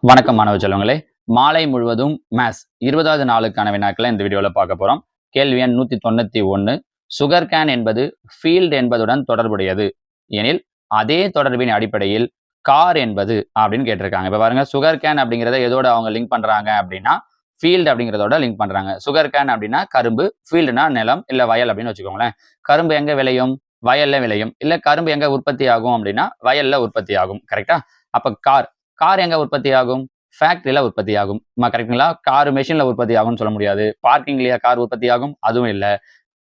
வணக்கம் மாணவ செல்வங்களே. மாலை முழுவதும் மேத்ஸ் 20வது நாளுக்கான வினாக்களை இந்த வீடியோவில் பார்க்க போறோம். கேள்வி எண் 191. சுகர் கேன் என்பது ஃபீல்டு என்பதுடன் தொடர்புடையது எனில் அதே தொடர்பின் அடிப்படையில் கார் என்பது அப்படின்னு கேட்டிருக்காங்க. இப்போ பாருங்க, சுகர் கேன் அப்படிங்கிறத எதோட அவங்க லிங்க் பண்றாங்க அப்படின்னா ஃபீல்டு அப்படிங்கிறதோட லிங்க் பண்றாங்க. சுகர் கேன் அப்படின்னா கரும்பு, ஃபீல்டுனா நிலம் இல்ல வயல் அப்படின்னு வச்சுக்கோங்களேன். கரும்பு எங்க விளையும்? வயல்ல விளையும். இல்ல கரும்பு எங்க உற்பத்தி ஆகும் அப்படின்னா வயல்ல உற்பத்தி ஆகும். கரெக்டா? அப்ப கார் எங்க உற்பத்தி ஆகும்? ஃபேக்டரியில உற்பத்தி ஆகும். கரெக்டுங்களா? கார் மெஷின்ல உற்பத்தி ஆகும்னு சொல்ல முடியாது. பார்க்கிங்லயா கார் உற்பத்தி ஆகும்? அதுவும் இல்ல.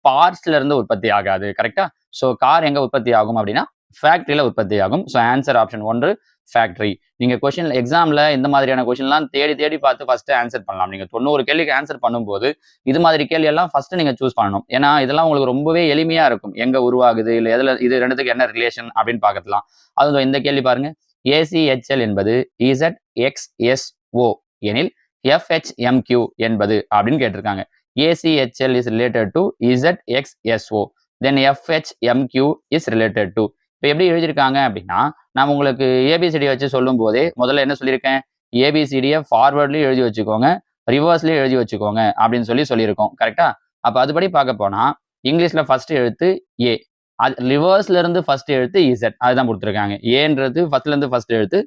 பார்ட்ஸ்ல இருந்து உற்பத்தி ஆகாது. கரெக்டா? ஸோ கார் எங்க உற்பத்தி ஆகும் அப்படின்னா ஃபேக்டரியில உற்பத்தி ஆகும். So answer option 1 factory. நீங்க கொஸ்டின் எக்ஸாம்ல இந்த மாதிரியான கொஸ்டின்லாம் தேடி தேடி பார்த்து ஃபர்ஸ்ட் ஆன்சர் பண்ணலாம். நீங்க 90 கேள்விக்கு ஆன்சர் பண்ணும்போது இது மாதிரி கேள்வி எல்லாம் ஃபர்ஸ்ட் நீங்க சூஸ் பண்ணணும். ஏன்னா இதெல்லாம் உங்களுக்கு ரொம்பவே எளிமையா இருக்கும். எங்க உருவாகுது, இல்ல எதுல இது ரெண்டுத்துக்கு என்ன ரிலேஷன் அப்படின்னு பார்க்கலாம். அதுவும் இந்த கேள்வி பாருங்க. ACHL என்பது ZXSO எனில் FHMQ என்பது அப்படின்னு கேட்டிருக்காங்க. ACHL is related to ZXSO, then FHMQ is related to. இப்போ எப்படி எழுதியிருக்காங்க அப்படின்னா, நான் உங்களுக்கு ABCD வச்சு சொல்லும் போதே முதல்ல என்ன சொல்லியிருக்கேன்? ABCDயை ஃபார்வர்ட்லயும் எழுதி வச்சுக்கோங்க, ரிவர்ஸ்லயும் எழுதி வச்சுக்கோங்க அப்படின்னு சொல்லியிருக்கோம். கரெக்டா? அப்போ அதுபடி பார்க்க போனா இங்கிலீஷ்ல ஃபர்ஸ்ட் எழுத்து A, அது ரிவர்ஸ்ல இருந்து ஃபர்ஸ்ட் எழுத்து இசட், அதுதான் கொடுத்துருக்காங்க. ஏன்றது ஃபர்ஸ்ட்ல இருந்து ஃபர்ஸ்ட் எழுத்து,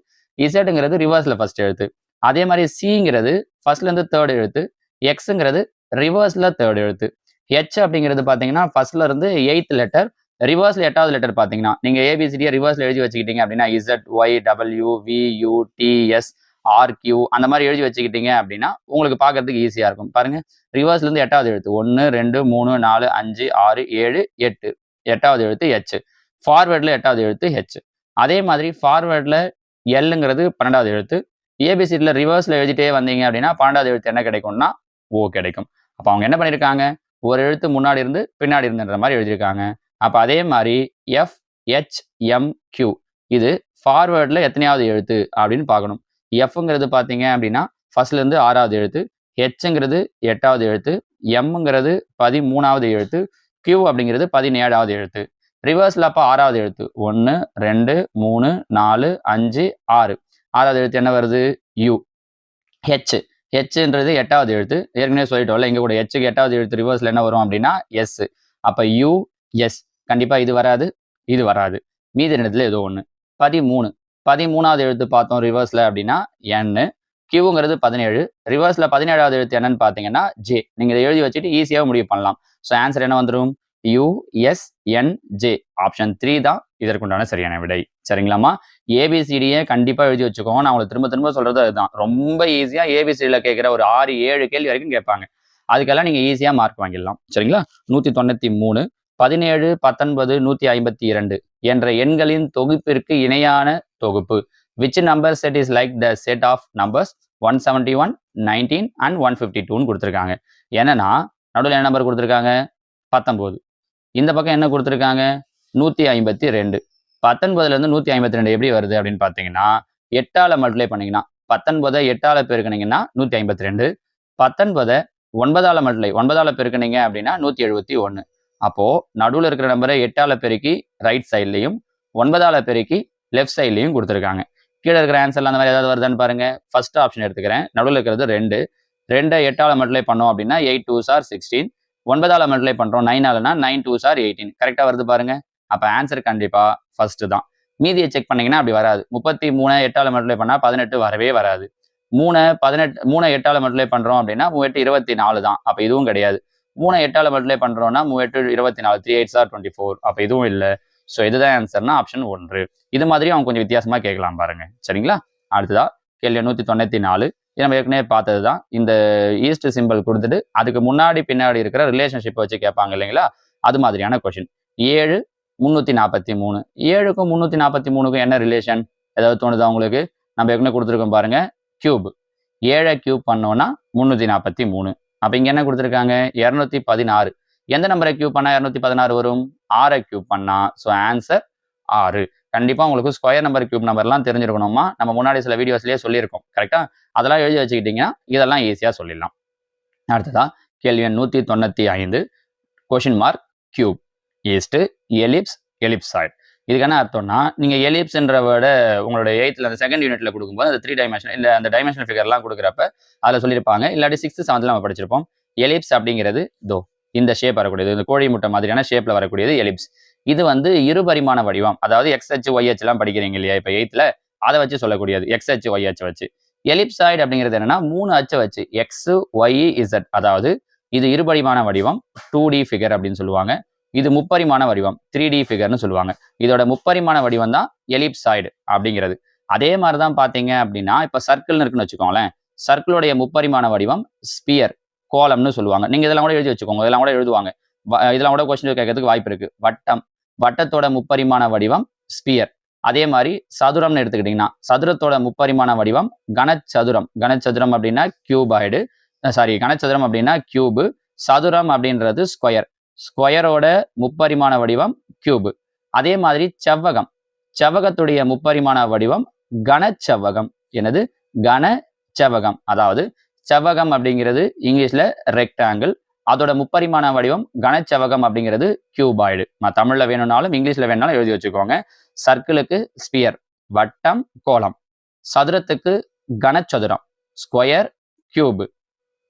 இசட்ங்கிறது ரிவர்ஸ்ல ஃபர்ஸ்ட் எழுத்து. அதே மாதிரி சிங்கிறது ஃபர்ஸ்ட்ல இருந்து தேர்ட் எழுத்து, எக்ஸ்ங்கிறது ரிவர்ஸ்ல தேர்ட் எழுத்து. ஹெச் அப்படிங்கிறது பாத்தீங்கன்னா ஃபர்ஸ்ட்ல இருந்து 8th லெட்டர், ரிவர்ஸ்ல 8வது லெட்டர் பாத்தீங்கன்னா நீங்க ஏபிசிடியை ரிவர்ஸ்ல எழுதி வச்சுக்கிட்டீங்க அப்படின்னா Z, Y, W, V, U, T, S, R, Q அந்த மாதிரி எழுதி வச்சுக்கிட்டீங்க அப்படின்னா உங்களுக்கு பார்க்கறதுக்கு ஈஸியா இருக்கும். பாருங்க, ரிவர்ஸ்ல இருந்து 8வது எழுத்து 1 2 3 4 5 6 7 8, 8வது எழுத்து ஹெச். ஃபார்வேர்டில் 8வது எழுத்து ஹெச். அதே மாதிரி ஃபார்வேர்டில் எல்லுங்கிறது 12வது எழுத்து. ஏபிசிடியில் ரிவர்ஸில் எழுதிட்டே வந்தீங்க அப்படின்னா 12வது எழுத்து என்ன கிடைக்கும்னா ஓ கிடைக்கும். அப்போ அவங்க என்ன பண்ணியிருக்காங்க? ஒரு எழுத்து முன்னாடி இருந்து பின்னாடி இருந்துன்ற மாதிரி எழுதியிருக்காங்க. அப்போ அதே மாதிரி FHMQ இது ஃபார்வேர்டில் எத்தனையாவது எழுத்து அப்படின்னு பார்க்கணும். எஃப்ங்கிறது பார்த்தீங்க அப்படின்னா ஃபர்ஸ்ட்ல இருந்து 6வது எழுத்து, ஹெச்ங்கிறது 8வது எழுத்து, எம்ங்கிறது 13வது எழுத்து, Q அப்படிங்கிறது 17வது எழுத்து. ரிவர்ஸ்ல அப்போ 6வது எழுத்து 1 2 3 4 5 6, 6வது எழுத்து என்ன வருது? U. ஹெச்ன்றது 8வது எழுத்து, ஏற்கனவே சொல்லிட்டோம்ல இங்க கூட ஹெச்சுக்கு 8வது எழுத்து ரிவர்ஸ்ல என்ன வரும் அப்படின்னா எஸ். அப்ப US. கண்டிப்பா இது வராது, இது வராது. மீதி இடத்துல ஏதோ ஒண்ணு. 13வது எழுத்து பார்த்தோம் ரிவர்ஸ்ல அப்படின்னா N. Qங்கிறது 17, ரிவர்ஸ்ல 17வது எழுத்து என்னன்னு பாத்தீங்கன்னா J. நீங்க இதை எழுதி வச்சுட்டு ஈஸியாக முடிவு பண்ணலாம். ஸோ ஆன்சர் என்ன வந்துடும்? USNJ. ஆப்ஷன் 3 தான் இதற்குண்டான சரியான விடை. சரிங்களாமா? ஏபிசிடியை கண்டிப்பா எழுதி வச்சுக்கோங்க. நான் உங்களுக்கு திரும்ப திரும்ப சொல்றது அதுதான். ரொம்ப ஈஸியா ஏபிசிடியில் கேட்கிற ஒரு 6-7 கேள்வி வரைக்கும் கேட்பாங்க. அதுக்கெல்லாம் நீங்க ஈஸியா மார்க் வாங்கிடலாம். சரிங்களா? 193, 17, 19, 152 என்ற எண்களின் தொகுப்பிற்கு இணையான தொகுப்பு. Which number set is like the set of numbers 171, 19 and 152 கொடுத்துருக்காங்க. என்னன்னா நடுவில் என்ன நம்பர் கொடுத்துருக்காங்க? 19. இந்த பக்கம் என்ன கொடுத்துருக்காங்க? 152. 19ல இருந்து 152 எப்படி வருது அப்படின்னு பார்த்தீங்கன்னா 8ஆல மல்டிப்ளை பண்ணீங்கன்னா 19 8ஆல பெருக்கினீங்கன்னா 152, 19 9ஆல மல்டிப்ளை 9ஆல பெருக்கினீங்க அப்படின்னா 171. அப்போ நடுவில் இருக்கிற நம்பரை 8ஆல பெருக்கி ரைட் சைட்லையும் 9ஆல பெருக்கி லெஃப்ட் சைட்லையும் கொடுத்துருக்காங்க. கீழே இருக்கிற ஆன்சர்ல அந்த மாதிரி ஏதாவது வருதான்னு பாருங்க. ஃபர்ஸ்ட் ஆப்ஷன் எடுத்துக்கிறேன். நடுவில் இருக்கிறது 2. 2 8ஆல மல்டிப்ளை பண்ணோம் அப்படின்னா 8 2s are 16. 9ஆல மல்டிப்ளை பண்றோம் 9ஆலனா 9 2s are 18. கரெக்டா வருது பாருங்க. அப்ப ஆன்சர் கண்டிப்பா ஃபர்ஸ்ட் தான். மீதியை செக் பண்ணீங்கன்னா அப்படி வராது. 33 8ஆல மல்டிப்ளை பண்ணா 18 வரவே வராது. 3 8ஆல மல்டிப்ளை பண்றோம் அப்படின்னா 3 8 24 தான். அப்ப இதுவும் கிடையாது. 3 8ஆல மல்டிப்ளை பண்றோம்னா 3 8 24, 3 8s are 24. அப்ப இதுவும் இல்லை. ஸோ இதுதான் ஆன்சர்னா ஆப்ஷன் 1. இது மாதிரி அவங்க கொஞ்சம் வித்தியாசமா கேட்கலாம் பாருங்க. சரிங்களா? அடுத்ததா கேள்வி 194. இது நம்ம ஏற்கனவே பார்த்தது தான். இந்த ஈஸ்ட் சிம்பிள் கொடுத்துட்டு அதுக்கு முன்னாடி பின்னாடி இருக்கிற ரிலேஷன்ஷிப்பை வச்சு கேட்பாங்க இல்லைங்களா? அது மாதிரியான கொஸ்டின். 7 343. 7க்கும் 343க்கும் என்ன ரிலேஷன்? ஏதாவது தோணுதா உங்களுக்கு? நம்ம ஏற்கனவே கொடுத்துருக்கோம் பாருங்க. கியூப். 7 கியூப் பண்ணோம்னா 343. அப்ப இங்க என்ன கொடுத்துருக்காங்க? 216. எந்த நம்பரை கியூப் பண்ணா 216 வரும்? 6 கியூப் பண்ணா. So answer 6. கண்டிப்பா உங்களுக்கு ஸ்கொயர் நம்பர், கியூப் நம்பர்லாம் தெரிஞ்சிருக்கணுமா? நம்ம முன்னாடி சில வீடியோஸ்லயே சொல்லியிருக்கோம். கரெக்டா? அதெல்லாம் எழுதி வச்சுக்கிட்டீங்கன்னா இதெல்லாம் ஈஸியா சொல்லிடலாம். அடுத்ததா கேள்வி எண் 195. Question mark cube, is to, ellipse, ellipsoid. இதுக்கு என்ன அர்த்தம்னா நீங்க எலிப்ஸ்ன்ற வேர்டை உங்களோட 8th அந்த செகண்ட் யூனிட்ல கொடுக்கும்போது அந்த 3 டைமென்ஷன் இல்ல அந்த டைமென்ஷனல் ஃபிகர்லாம் கொடுக்குறப்ப அதில் சொல்லியிருப்பாங்க. இல்லாட்டி 6th 7th நம்ம படிச்சிருப்போம். எலிப்ஸ் அப்படிங்கிறது இந்த ஷேப் வரக்கூடியது, இந்த கோழி முட்டை மாதிரியான ஷேப்ல வரக்கூடியது எலிப்ஸ். இது வந்து இருபரிமாண வடிவம், அதாவது எக்ஸ் அச்சு ஒய் அச்சு எல்லாம் படிக்கிறீங்க இல்லையா இப்ப 8th அதை வச்சு சொல்லக்கூடியது, எக்ஸ் அச்சு ஒய் அச்சு வச்சு. எலிப்சாய்டு அப்படிங்கிறது என்னன்னா 3 அச்சு வச்சு எக்ஸ் ஒய் இசட், அதாவது இது இருபரிமாண வடிவம் 2D ஃபிகர் அப்படின்னு சொல்லுவாங்க. இது முப்பரிமாண வடிவம் 3D ஃபிகர்னு சொல்லுவாங்க. இதோட முப்பரிமாண வடிவம் தான் எலிப்சாய்டு அப்படிங்கிறது. அதே மாதிரி தான் பார்த்தீங்க அப்படின்னா இப்போ சர்க்கிள்னு இருக்குன்னு வச்சுக்கோங்களேன். சர்க்கிளுடைய முப்பரிமாண வடிவம் ஸ்பியர், கோலம்னு சொல்லுவாங்க. நீங்க இதெல்லாம் கூட எழுதி வச்சுக்கோங்க, இதெல்லாம் கூட எழுதுவாங்க. இதெல்லாம் கூட கொஸ்டின் கேட்கறதுக்கு வாய்ப்பு இருக்கு. வட்டம், வட்டத்தோட முப்பரிமாண வடிவம் ஸ்பியர். அதே மாதிரி சதுரம்னு எடுத்துக்கிட்டீங்கன்னா சதுரத்தோட முப்பரிமாண வடிவம் கனச்சதுரம். கனச்சதுரம் அப்படின்னா கியூபாய்டு, சாரி கனச்சதுரம் அப்படின்னா கியூபு. சதுரம் அப்படின்றது ஸ்கொயர். ஸ்கொயரோட முப்பரிமாண வடிவம் கியூபு. அதே மாதிரி செவ்வகம், செவ்வகத்துடைய முப்பரிமாண வடிவம் கனச்செவ்வகம். என்னது? கனச்செவ்வகம். அதாவது செவ்வகம் அப்படிங்கிறது இங்கிலீஷ்ல ரெக்டாங்கிள், அதோட முப்பரிமாண வடிவம் கனச்செவ்வகம் அப்படிங்கிறது கியூபாய்டு. தமிழ்ல வேணும்னாலும் இங்கிலீஷ்ல வேணும்னாலும் எழுதி வச்சுக்கோங்க. சர்க்கிளுக்கு ஸ்பியர், வட்டம் கோலம். சதுரத்துக்கு கனச்சதுரம், ஸ்கொயர் கியூபு.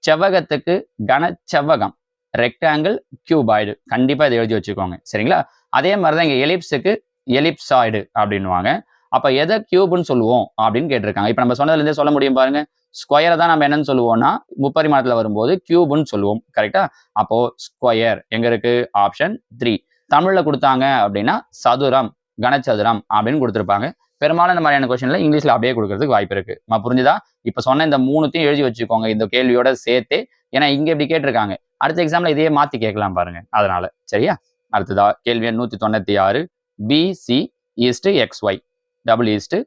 செவ்வகத்துக்கு கனச்செவ்வகம், ரெக்டாங்கிள் கியூபாய்டு. கண்டிப்பா இதை எழுதி வச்சுக்கோங்க, சரிங்களா? அதே மாதிரிதான் இங்க எலிப்ஸுக்கு எலிப்சாய்டு அப்படின்னுவாங்க. அப்ப எதை கியூப்னு சொல்லுவோம் அப்படின்னு கேட்டிருக்காங்க. இப்ப நம்ம சொன்னதுல இருந்தே சொல்ல முடியும் பாருங்க. ஸ்கொயரை தான் நம்ம என்னன்னு சொல்லுவோம்னா முப்பரிமாணத்துல வரும்போது கியூப்னு சொல்லுவோம், கரெக்டா? அப்போ ஸ்கொயர் எங்க இருக்கு? ஆப்ஷன் 3. தமிழ்ல கொடுத்தாங்க அப்படின்னா சதுரம், கனச்சதுரம் அப்படின்னு கொடுத்துருப்பாங்க. பெரும்பாலும் இந்த மாதிரியான கொஸ்டின்ல இங்கிலீஷ்ல அப்படியே கொடுக்கறதுக்கு வாய்ப்பு இருக்கு. புரிஞ்சுதா? இப்ப சொன்ன இந்த 3த்தையும் எழுதி வச்சுக்கோங்க இந்த கேள்வியோட சேர்த்து. ஏன்னா இங்க இப்படி கேட்டிருக்காங்க, அடுத்த எக்ஸாம்ல இதையே மாத்தி கேட்கலாம் பாருங்க, அதனால. சரியா? அடுத்ததா கேள்வி எண் 196. BC is to XY double is to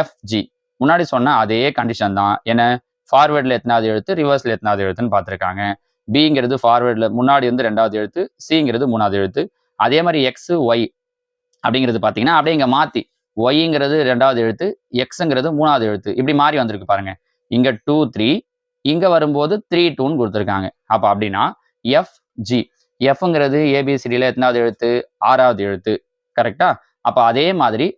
FG. முன்னாடி சொன்ன அதே கண்டிஷன் தான். என்ன? ஃபார்வேர்ட்ல எத்தனாவது எழுத்து, ரிவர்ஸ்ல எத்தனாவது எழுத்துன்னு பார்த்துருக்காங்க. பிங்கிறது ஃபார்வேர்ட்ல முன்னாடி இருந்து 2வது எழுத்து, சிங்கிறது 3வது எழுத்து. அதே மாதிரி எக்ஸ் ஒய் அப்படிங்கிறது பார்த்தீங்கன்னா அப்படியே இங்க மாத்தி ஒய்ங்கிறது 2வது எழுத்து, எக்ஸுங்கிறது 3வது எழுத்து, இப்படி மாறி வந்திருக்கு பாருங்க. இங்க 2 3, இங்க வரும்போது 3 2ன்னு கொடுத்துருக்காங்க. அப்ப அப்படின்னா FG, எஃப்ங்கிறது ஏபிசிடியில எத்தனாவது எழுத்து? 6வது எழுத்து, கரெக்டா? அப்ப அதே மாதிரி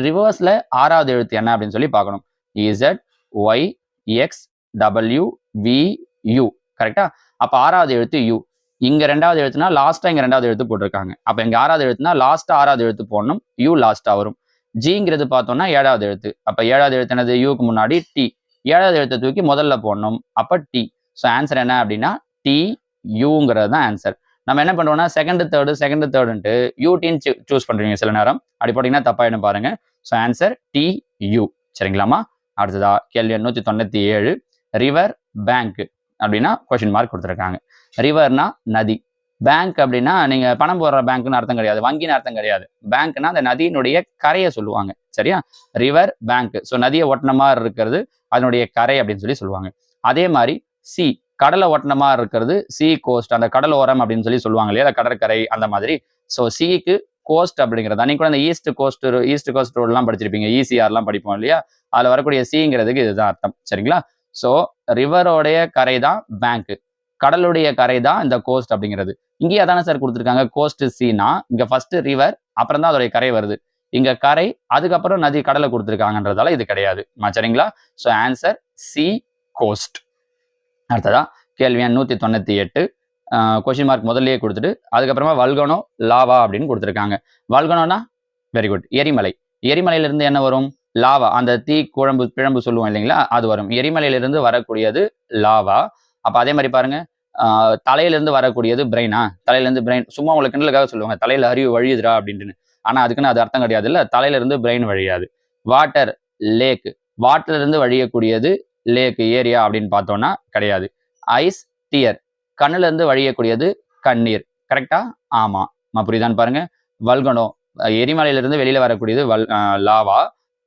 ரிவர்ஸ்ல 6வது எழுத்து என்ன அப்படின்னு சொல்லி பார்க்கணும். Z Y X W V U, கரெக்டா? அப்ப 6வது எழுத்து யூ. இங்க 2வது எழுத்துனா லாஸ்டா இங்க 2வது எழுத்து போட்டிருக்காங்க. அப்ப இங்க 6வது எழுத்துனா லாஸ்டா 6வது எழுத்து போடணும், யூ லாஸ்டா வரும். ஜிங்கிறது பார்த்தோம்னா 7வது எழுத்து. அப்ப 7வது எழுத்து என்னது? யூக்கு முன்னாடி டி. 7வது எழுத்தை தூக்கி முதல்ல போடணும், அப்ப டி. ஸோ ஆன்சர் என்ன அப்படின்னா டி யூங்கிறது தான் ஆன்சர். நம்ம என்ன பண்ணுவோம்னா செகண்ட் தேர்டுன்ட்டு யூடின்னு சூஸ் பண்றீங்க சில நேரம். அப்படி போட்டீங்கன்னா தப்பாயிடும் பாருங்க. ஸோ ஆன்சர் டி யூ, சரிங்களாமா? அடுத்ததா கேள்வி 197. ரிவர் பேங்க் அப்படின்னா கொஸ்டின் மார்க் கொடுத்துருக்காங்க. ரிவர்னா நதி, பேங்க் அப்படின்னா நீங்க பணம் போடுற பேங்க்னு அர்த்தம் கிடையாது, வங்கின்னு அர்த்தம் கிடையாது. பேங்க்னா அந்த நதியினுடைய கரையை சொல்லுவாங்க, சரியா? River bank. ஸோ நதியை ஒட்டின மாதிரி இருக்கிறது அதனுடைய கரை அப்படின்னு சொல்லி சொல்லுவாங்க. அதே மாதிரி சி, கடலை ஒட்டின மாதிரி இருக்கிறது சி கோஸ்ட், அந்த கடலோரம் அப்படின்னு சொல்லி சொல்லுவாங்க இல்லையா, கடற்கரை அந்த மாதிரி. ஸோ சிக்கு கோஸ்ட் அப்படிங்கிறது. அன்னைக்கு கூட அந்த ஈஸ்ட் கோஸ்ட் ரோட்லாம் படிச்சிருப்பீங்க, ECRலாம் படிப்போம் இல்லையா, அதில் வரக்கூடிய சிங்கிறதுக்கு இதுதான் அர்த்தம், சரிங்களா? ஸோ ரிவரோடைய கரை தான் பேங்க், கடலுடைய கரை தான் இந்த கோஸ்ட் அப்படிங்கிறது. இங்கேயே அதானே சார் கொடுத்துருக்காங்க, கோஸ்ட் சீனா இங்க ஃபர்ஸ்ட் ரிவர் அப்புறம் தான் அதோடைய கரை வருது. இங்க கரை அதுக்கப்புறம் நதி கடலை கொடுத்துருக்காங்கன்றதால இது கிடையாது, சரிங்களா? So answer C ghost. அடுத்ததா கேள்வி எண் 198. கொஸ்டின் மார்க் முதல்லயே கொடுத்துட்டு அதுக்கப்புறமா வல்கனோ லாவா அப்படின்னு கொடுத்துருக்காங்க. வல்கனோனா வெரி குட், எரிமலை. எரிமலையிலிருந்து என்ன வரும்? லாவா, அந்த தீ குழம்பு பிழம்பு சொல்லுவோம் இல்லைங்களா, அது வரும். எரிமலையிலிருந்து வரக்கூடியது லாவா. அப்ப அதே மாதிரி பாருங்க, தலையிலிருந்து வரக்கூடியது பிரெயினா? தலையிலிருந்து பிரெயின் சும்மா உங்களுக்கு கிண்டலுக்காக சொல்லுவாங்க, தலையில அறிவு வழியுதுரா அப்படின்ட்டு. ஆனா அதுக்குன்னு அது அர்த்தம் கிடையாது இல்ல, தலையில இருந்து பிரெயின் வழியாது. வாட்டர் லேக், வாட்டர்ல இருந்து வழியக்கூடியது லேக் ஏரியா அப்படின்னு பார்த்தோம்னா கிடையாது. ஐஸ் டியர், கண்ணுல இருந்து வழியக்கூடியது கண்ணீர், கரெக்டா? ஆமா, புரியுதான்னு பாருங்க. வல்கனோ எரிமலையிலிருந்து வெளியில வரக்கூடியது லாவா,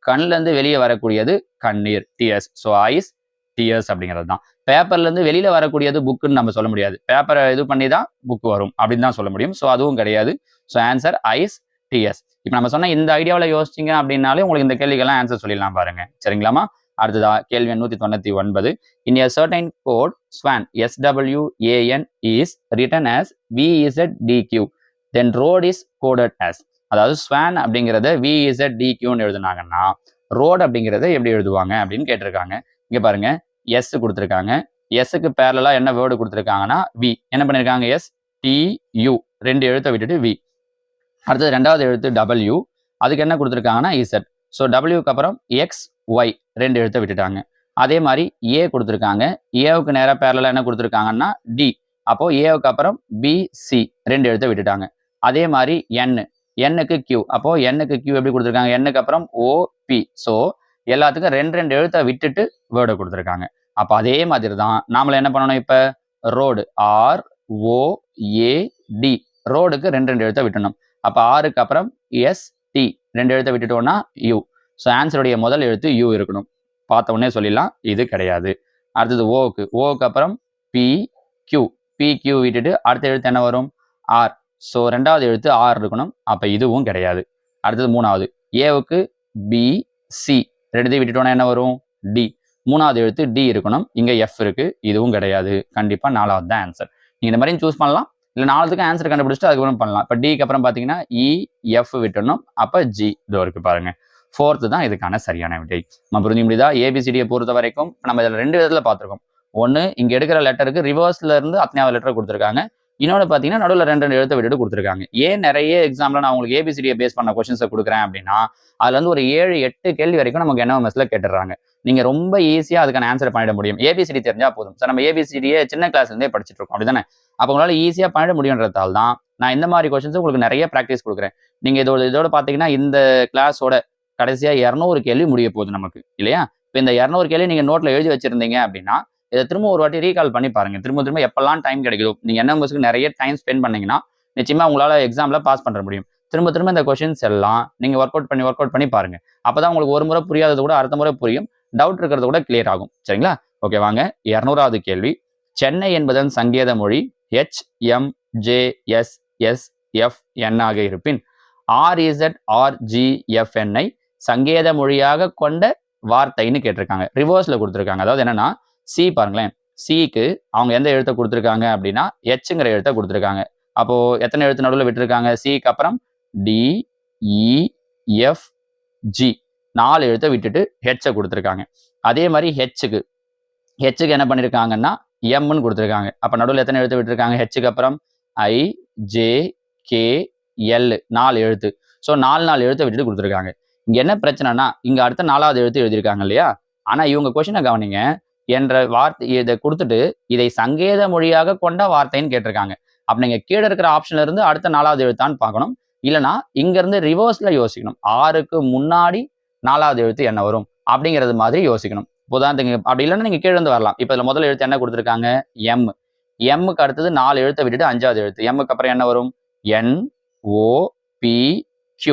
கண்ணுல இருந்து வெளியே வரக்கூடியது கண்ணீர், டியர்ஸ். ஸோ ஐஸ் டியர்ஸ் அப்படிங்கிறது தான். பேப்பர்ல இருந்து வெளியில வரக்கூடியது புக்குன்னு நம்ம சொல்ல முடியாது, பேப்பரை இது பண்ணி தான் புக் வரும் அப்படின்னு தான் சொல்ல முடியும். ஸோ அதுவும் கிடையாது. So answer ice tears. இப்போ நம்ம சொன்ன இந்த ஐடியாவில் யோசிச்சிங்க அப்படின்னாலே உங்களுக்கு இந்த கேள்விக்கெல்லாம் ஆன்சர் சொல்லிடலாம் பாருங்க, சரிங்களாமா? அடுத்ததா கேள்வி 199. In a certain code, SWAN SWAN is written as VZDQ. Then road is coded as. அதாவது ஸ்வான் அப்படிங்கிறத VZDQன்னு எழுதுனாங்கன்னா ரோடு அப்படிங்கிறத எப்படி எழுதுவாங்க அப்படின்னு கேட்டிருக்காங்க. இங்க பாருங்க எஸ் கொடுத்துருக்காங்க. எஸ்ஸுக்கு பேரலா என்ன வேர்டு கொடுத்துருக்காங்கன்னா வி. என்ன பண்ணிருக்காங்க? STU 2 எழுத்தை விட்டுட்டு வி. அடுத்தது ரெண்டாவது எழுத்து W. அதுக்கு என்ன கொடுத்துருக்காங்கன்னா Z. ஸோ டபிள்யூக்கு அப்புறம் XY 2 எழுத்தை விட்டுட்டாங்க. அதே மாதிரி ஏ கொடுத்துருக்காங்க. ஏவுக்கு நேராக பேரலா என்ன கொடுத்துருக்காங்கன்னா D. அப்போ ஏவுக்கு அப்புறம் BC 2 எழுத்தை விட்டுட்டாங்க. அதே மாதிரி Nக்கு Q. அப்போ Nக்கு Q எப்படி கொடுத்துருக்காங்க? Nக்கு அப்புறம் OP. ஸோ எல்லாத்துக்கும் 2 எழுத்தை விட்டுட்டு வேர்டை கொடுத்துருக்காங்க. அப்போ அதே மாதிரி தான் நாமள என்ன பண்ணணும்? இப்போ ரோடு ROAD ரோடுக்கு 2 எழுத்தை விட்டணும். அப்போ ஆருக்கு அப்புறம் ST 2 எழுத்தை விட்டுட்டோம்னா U. ஸோ ஆன்சருடைய முதல் எழுத்து U இருக்கணும். பார்த்த உடனே சொல்லிடலாம் இது கிடையாது. அடுத்தது ஓக்கு அப்புறம் PQ விட்டுட்டு அடுத்த எழுத்து என்ன வரும்? R. ஸோ ரெண்டாவது எழுத்து R இருக்கணும். அப்போ இதுவும் கிடையாது. அடுத்தது மூணாவது ஏவுக்கு BC 2 விட்டுட்டோம்னா என்ன வரும்? D. மூணாவது எழுத்து D இருக்கணும். இங்க F இருக்கு. இதுவும் கிடையாது. கண்டிப்பா நாலாவது தான் ஆன்சர். நீங்க இந்த மாதிரி சூஸ் பண்ணலாம். இல்லை நாலுத்துக்கும் ஆன்சர் கண்டுபிடிச்சிட்டு அதுக்கப்புறம் பண்ணலாம். இப்போ டிக்கு அப்புறம் பார்த்தீங்கன்னா EF விட்டணும். அப்போ G இதோ இருக்கு பாருங்க. ஃபோர்த்து தான் இதுக்கான சரியான விடை. நம்ம புரிஞ்சு முடியுதா? ABCDயை பொறுத்த வரைக்கும் நம்ம இதில் 2 விதத்தில் பார்த்துருக்கோம். ஒன்று இங்கே எடுக்கிற லெட்டருக்கு ரிவர்ஸ்ல இருந்து அத்தனையாவது லெட்டர் கொடுத்துருக்காங்க. இன்னொன்று பார்த்தீங்கன்னா நடுவில் 2 எழுத்தை விட்டுட்டு கொடுத்துருக்காங்க. ஏன் நிறைய எக்ஸாம்பிள் நான் உங்களுக்கு ABCDயை பேஸ் பண்ண கொஸ்டின்ஸை கொடுக்குறேன் அப்படின்னா அதுல இருந்து ஒரு 7-8 கேள்வி வரைக்கும் நமக்கு NMSல கேட்டுறாங்க. நீங்க ரொம்ப ஈஸியா அதுக்கான ஆன்சர் பண்ணிட முடியும். ABCD தெரிஞ்சா போதும். சார் நம்ம ABCDயை சின்ன கிளாஸ்ல இருந்தே படிச்சுட்டு இருக்கோம் அப்படிதானே? அப்போ உங்களால ஈஸியா பண்ணிட முடியுன்றதால தான் நான் இந்த மாதிரி கொஸ்டின்ஸ் உங்களுக்கு நிறைய ப்ராக்டிஸ் கொடுக்குறேன். நீங்க இதோட பார்த்தீங்கன்னா இந்த கிளாஸோட கடைசியா 200 கேள்வி முடிய போகுது நமக்கு இல்லையா? இப்போ இந்த 200 கேள்வி நீங்க நோட்ல எழுதி வச்சிருந்தீங்க அப்படின்னா இதை திரும்ப ஒரு வாட்டி ரீகால் பண்ணி பாருங்க. திரும்ப எப்பெல்லாம் டைம் கிடைக்குதோ நீங்க NMSக்கு நிறைய டைம் ஸ்பெண்ட் பண்ணீங்கன்னா நிச்சயமா உங்களால எக்ஸாம்ல பாஸ் பண்ண முடியும். திரும்ப இந்த கொஸ்டின்ஸ் எல்லாம் நீங்க ஒர்க் அவுட் பண்ணி பாருங்க. அப்பதான் உங்களுக்கு ஒரு முறை புரியாதது கூட அடுத்த முறை புரியும். டவுட் இருக்கிறது கூட கிளியர் ஆகும். சரிங்களா? ஓகே, வாங்க 200வது கேள்வி. சென்னை என்பதன் சங்கேத மொழி HMJSSFN ஆக இருப்பின் RZRGFN ஐ சங்கேத மொழியாக கொண்ட வார்த்தைன்னு கேட்டிருக்காங்க. ரிவர்ஸ்ல கொடுத்துருக்காங்க. அதாவது என்னன்னா சி பாருங்களேன். சிக்கு அவங்க எந்த எழுத்தை கொடுத்துருக்காங்க அப்படின்னா Hங்கிற எழுத்தை கொடுத்துருக்காங்க. அப்போ எத்தனை எழுத்து நடுவில் விட்டுருக்காங்க? சிக்கு அப்புறம் DEFG 4 எழுத்தை விட்டுட்டு ஹெச்சை கொடுத்துருக்காங்க. அதே மாதிரி ஹெச்சுக்கு என்ன பண்ணிருக்காங்கன்னா எம்னு கொடுத்துருக்காங்க. அப்ப நடுவில் எத்தனை எழுத்து விட்டுருக்காங்க? ஹெச்சுக்கு அப்புறம் IJKL 4 எழுத்து. ஸோ 4 எழுத்தை விட்டுட்டு கொடுத்துருக்காங்க. இங்க என்ன பிரச்சனைனா இங்க அடுத்த 4வது எழுத்து எழுதியிருக்காங்க இல்லையா? ஆனா இவங்க கொஸ்டினை கவனிங்க. என்ற வார்த்தை இதை கொடுத்துட்டு இதை சங்கேத மொழியாக கொண்ட வார்த்தைன்னு கேட்டிருக்காங்க. அப்ப நீங்க கீழே இருக்கிற ஆப்ஷன்ல இருந்து அடுத்த 4வது எழுத்தான்னு பார்க்கணும். இல்லைன்னா இங்க இருந்து ரிவர்ஸ்ல யோசிக்கணும். ஆருக்கு முன்னாடி 4வது எழுத்து என்ன வரும் அப்படிங்கிறது மாதிரி யோசிக்கணும். உதாரணத்துக்கு அப்படி இல்லைன்னா நீங்க கீழே இருந்து வரலாம். இப்ப இதுல முதல் எழுத்து என்ன கொடுத்துருக்காங்க? எம்முக்கு அடுத்தது 4 எழுத்தை விட்டுட்டு 5வது எழுத்து. எம்முக்கு அப்புறம் என்ன வரும்? NOPQ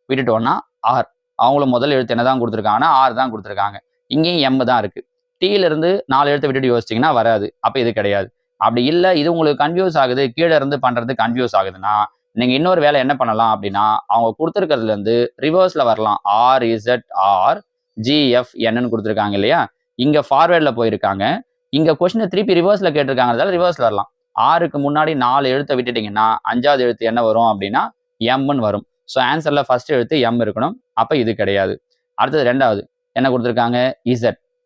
விட்டுட்டோம்னா R. அவங்களும் முதல் எழுத்து என்ன தான் கொடுத்துருக்காங்கன்னா R தான் கொடுத்துருக்காங்க. இங்கேயும் M தான் இருக்கு. டீல இருந்து 4 எழுத்தை விட்டுட்டு யோசிச்சிங்கன்னா வராது. அப்ப இது கிடையாது. அப்படி இல்லை இது உங்களுக்கு கன்ஃபியூஸ் ஆகுது, கீழே இருந்து பண்றது கன்ஃபியூஸ் ஆகுதுன்னா நீங்க இன்னொரு வேலை என்ன பண்ணலாம் அப்படின்னா அவங்க கொடுத்துருக்கிறதுல இருந்து ரிவர்ஸ்ல வரலாம். RZRGFN கொடுத்துருக்காங்க இல்லையா? இங்க ஃபார்வேர்ட்ல போயிருக்காங்க. இங்க கொஸ்டினை திருப்பி ரிவர்ஸ்ல கேட்டிருக்காங்க. ரிவர்ஸ்ல வரலாம். ஆருக்கு முன்னாடி 4 எழுத்தை விட்டுட்டீங்கன்னா 5வது எழுத்து என்ன வரும் அப்படின்னா எம்னு வரும். ஸோ ஆன்சர்ல ஃபர்ஸ்ட் எழுத்து M இருக்கணும். அப்ப இது கிடையாது. அடுத்தது ரெண்டாவது என்ன கொடுத்துருக்காங்க?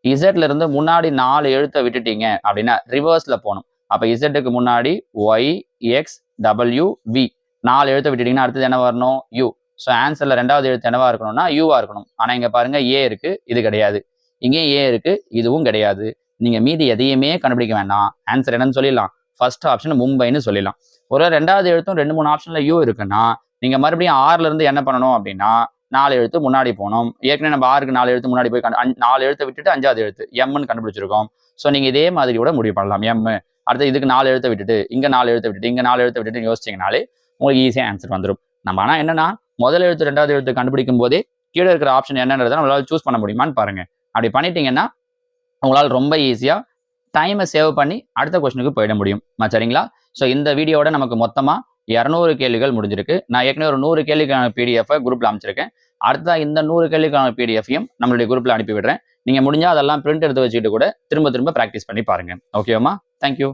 இசட்ல இருந்து முன்னாடி 4 எழுத்தை விட்டுட்டீங்க அப்படின்னா ரிவர்ஸ்ல போகணும். அப்ப இசட்டுக்கு முன்னாடி YXWV 4 எழுத்தை விட்டுட்டீங்கன்னா அடுத்தது என்ன வரணும்? U. ஸோ ஆன்சர்ல 2வது எழுத்து என்னவா இருக்கணும்னா யூவா இருக்கணும். ஆனா இங்க பாருங்க ஏ இருக்கு, இது கிடையாது. இங்கேயும் ஏ இருக்கு, இதுவும் கிடையாது. நீங்க மீதி எதையுமே கண்டுபிடிக்க வேண்டாம். ஆன்சர் என்னன்னு சொல்லிடலாம். ஃபர்ஸ்ட் ஆப்ஷன் மும்பைன்னு சொல்லிடலாம். ஒரு 2வது எழுத்தும் 2-3 ஆப்ஷன்ல யூ இருக்குன்னா நீங்க மறுபடியும் ஆறுல இருந்து என்ன பண்ணணும் அப்படின்னா 4 எழுத்து முன்னாடி போகணும். ஏற்கனவே நம்ம ஆருக்கு 4 எழுத்து முன்னாடி போய் 4 எழுத்தை விட்டுட்டு 5வது எழுத்து எம்னு கண்டுபிடிச்சிருக்கோம். ஸோ நீங்க இதே மாதிரி கூட முடிவு பண்ணலாம். எம் அடுத்து இதுக்கு 4 எழுத்தை விட்டுட்டு இங்க 4 எழுத்தை விட்டுட்டு இங்க 4 எழுத்தை விட்டுட்டு யோசிச்சிங்கனாலே உங்களுக்கு ஈஸியாக ஆன்சர் வந்துடும். நம்ம ஆனால் என்னன்னா முதல் எழுத்து 2வது எழுத்து கண்டுபிடிக்கும் போதே கீழே இருக்கிற ஆப்ஷன் என்னன்றதை நம்மளால சூஸ் பண்ண முடியுமான்னு பாருங்க. அப்படி பண்ணிட்டீங்கன்னா உங்களால் ரொம்ப ஈஸியாக டைமை சேவ் பண்ணி அடுத்த கொஸ்டினுக்கு போயிட முடியும். சரிங்களா? ஸோ இந்த வீடியோட நமக்கு மொத்தமாக 200 கேள்விகள் முடிஞ்சிருக்கு. நான் ஏற்கனவே ஒரு 100 கேள்விக்கான PDF குரூப்ல அமைச்சிருக்கேன். அடுத்ததா இந்த 100 கேள்விக்கான PDFையும் நம்மளுடைய குரூப்ல அனுப்பி விடுறேன். நீங்க முடிஞ்சா அதெல்லாம் பிரிண்ட் எடுத்து வச்சுக்கிட்டு கூட திரும்ப பிராக்டிஸ் பண்ணி பாருங்க. ஓகேவா? தேங்க்யூ.